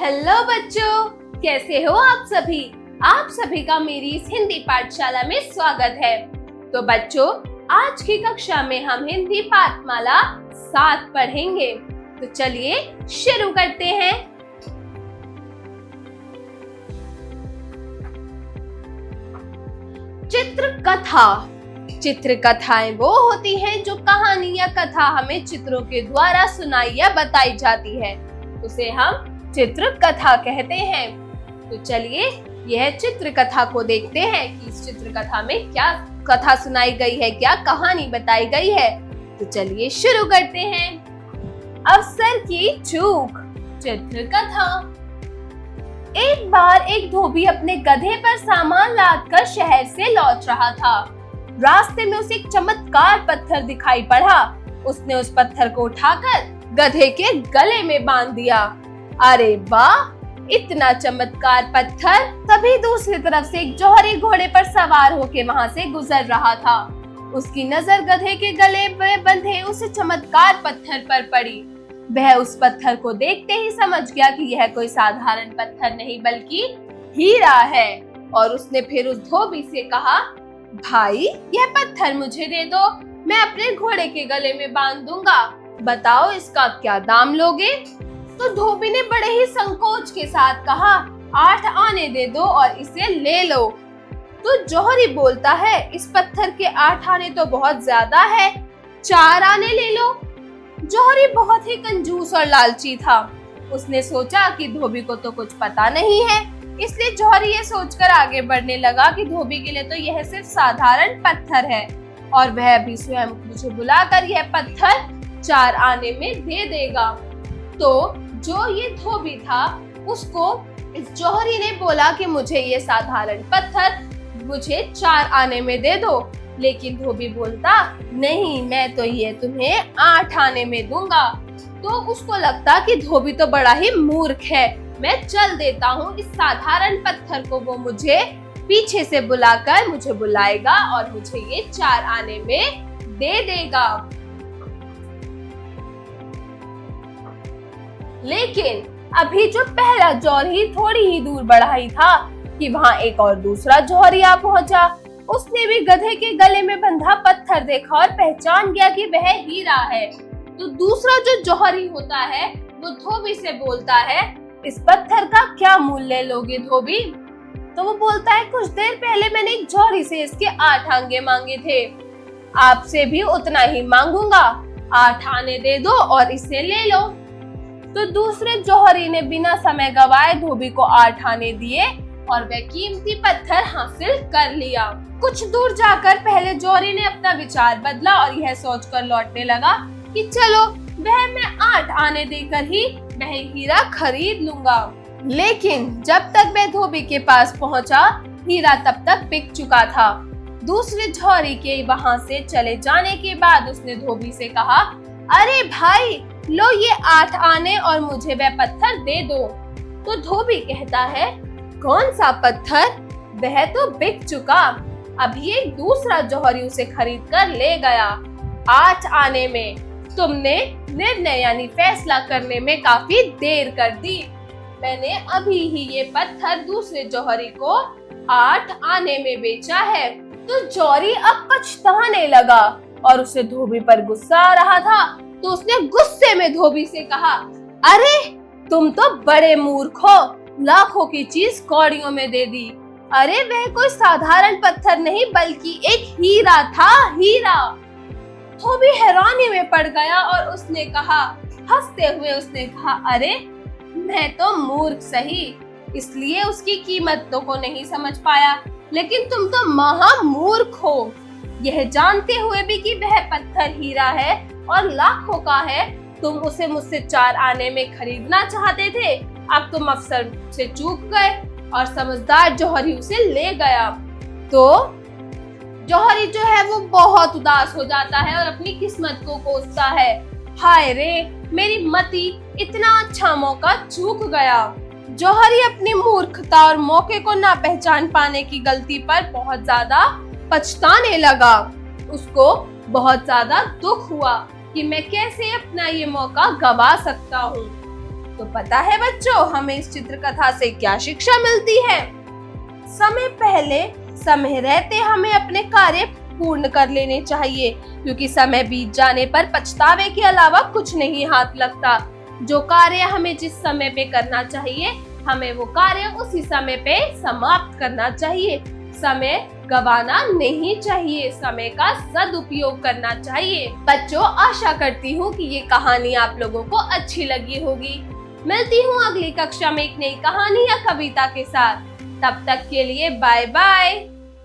Hello बच्चों, कैसे हो आप सभी। आप सभी का मेरी इस हिंदी पाठशाला में स्वागत है। तो बच्चों, आज की कक्षा में हम हिंदी पाठमाला 7 पढ़ेंगे। तो चलिए शुरू करते हैं। चित्रकथा। चित्रकथाएं वो होती हैं जो कहानी या कथा हमें चित्रों के द्वारा सुनाई या बताई जाती है, उसे हम चित्रकथा कहते हैं। तो चलिए यह चित्रकथा को देखते हैं कि इस चित्रकथा में क्या कथा सुनाई गई है, क्या कहानी बताई गई है। तो चलिए शुरू करते हैं। अफसर की चूक। चित्रकथा। एक बार एक धोबी अपने गधे पर सामान लादकर शहर से लौट रहा था। रास्ते में उसे एक चमत्कार पत्थर दिखाई पड़ा। उसने उस पत्थर को उठाकर गधे के गले में बांध दिया। अरे वाह, इतना चमत्कार पत्थर। तभी दूसरी तरफ से एक जौहरी घोड़े पर सवार होकर वहां से गुजर रहा था। उसकी नजर गधे के गले में बंधे उस चमत्कार पत्थर पर पड़ी। वह उस पत्थर को देखते ही समझ गया कि यह कोई साधारण पत्थर नहीं बल्कि हीरा है। और उसने फिर उस धोबी से कहा, भाई यह पत्थर मुझे दे दो, मैं अपने घोड़े के गले में बांध दूंगा। बताओ इसका क्या दाम लोगे। तो धोबी ने बड़े ही संकोच के साथ कहा, 8 आने दे दो और इसे ले लो। तो जौहरी बोलता है, इस पत्थर के 8 आने तो बहुत ज्यादा है, 4 आने ले लो। जौहरी बहुत ही कंजूस और लालची था। उसने सोचा कि धोबी को तो कुछ पता नहीं है, इसलिए जौहरी ये सोचकर आगे बढ़ने लगा कि धोबी के लिए तो यह सिर्फ साधारण पत्थर है और वह अभी स्वयं मुझे बुलाकर यह पत्थर 4 आने में दे देगा। तो जो ये धोबी था उसको इस जौहरी ने बोला कि मुझे ये साधारण पत्थर मुझे 4 आने में दे दो। लेकिन धोबी बोलता, नहीं, मैं तो ये तुम्हें 8 आने में दूंगा। तो उसको लगता कि धोबी तो बड़ा ही मूर्ख है, मैं चल देता हूँ इस साधारण पत्थर को, वो मुझे पीछे से बुलाकर मुझे बुलाएगा और मुझे ये 4 आने में दे देगा। लेकिन अभी जो पहला जौहरी थोड़ी ही दूर बढ़ा ही था कि वहाँ एक और दूसरा जौहरी आ पहुंचा। उसने भी गधे के गले में बंधा पत्थर देखा और पहचान गया कि वह हीरा है। तो दूसरा जो जौहरी होता है वो धोबी से बोलता है, इस पत्थर का क्या मूल्य लोगे धोबी। तो वो बोलता है, कुछ देर पहले मैंने एक जौहरी से इसके 8 आने मांगे थे, आपसे भी उतना ही मांगूंगा, 8 आने दे दो और इसे ले लो। तो दूसरे जौहरी ने बिना समय गवाए धोबी को 8 आने दिए और वह कीमती पत्थर हासिल कर लिया। कुछ दूर जाकर पहले जौहरी ने अपना विचार बदला और यह सोचकर लौटने लगा कि चलो वह मैं 8 आने देकर ही वह हीरा खरीद लूंगा। लेकिन जब तक वह धोबी के पास पहुंचा, हीरा तब तक बिक चुका था। दूसरे जौहरी के वहां से चले जाने के बाद उसने धोबी से कहा, अरे भाई लो ये 8 आने और मुझे वह पत्थर दे दो। तो धोबी कहता है, कौन सा पत्थर, वह तो बिक चुका, अभी एक दूसरा जौहरी उसे खरीद कर ले गया 8 आने में। तुमने निर्णय यानी फैसला करने में काफी देर कर दी, मैंने अभी ही ये पत्थर दूसरे जौहरी को 8 आने में बेचा है। तो जौहरी अब पछताने लगा और उसे धोबी पर गुस्सा आ रहा था। तो उसने गुस्से में धोबी से कहा, अरे तुम तो बड़े मूर्ख हो, लाखों की चीज कौड़ियों में दे दी। अरे वह कोई साधारण पत्थर नहीं बल्कि एक हीरा था, हीरा। धोबी हैरानी में पड़ गया और उसने कहा, हंसते हुए उसने कहा, अरे मैं तो मूर्ख सही, इसलिए उसकी कीमतों को नहीं समझ पाया, लेकिन तुम तो महामूर्ख हो। यह जानते हुए भी कि वह पत्थर हीरा है और लाखों का है, तुम उसे मुझसे 4 आने में खरीदना चाहते थे। अब तुम अफसर से चूक गए और समझदार जौहरी उसे ले गया। तो जौहरी जो है वो बहुत उदास हो जाता है और अपनी किस्मत को कोसता है, हाय रे मेरी मती, इतना अच्छा मौका चूक गया। जौहरी अपनी मूर्खता और मौके को ना पहचान पाने की गलती पर बहुत ज्यादा पछताने लगा। उसको बहुत ज्यादा दुख हुआ कि मैं कैसे अपना ये मौका गवा सकता हूँ। तो पता है बच्चों, हमें इस चित्रकथा से क्या शिक्षा मिलती है? समय रहते हमें अपने कार्य पूर्ण कर लेने चाहिए, क्योंकि समय बीत जाने पर पछतावे के अलावा कुछ नहीं हाथ लगता। जो कार्य हमें जिस समय पे करना चाहिए, हमें वो कार्य उसी समय पे समाप्त करना चाहिए। समय गवाना नहीं चाहिए, समय का सदुपयोग करना चाहिए। बच्चों, आशा करती हूँ कि ये कहानी आप लोगों को अच्छी लगी होगी। मिलती हूँ अगली कक्षा में एक नई कहानी या कविता के साथ। तब तक के लिए बाय बाय।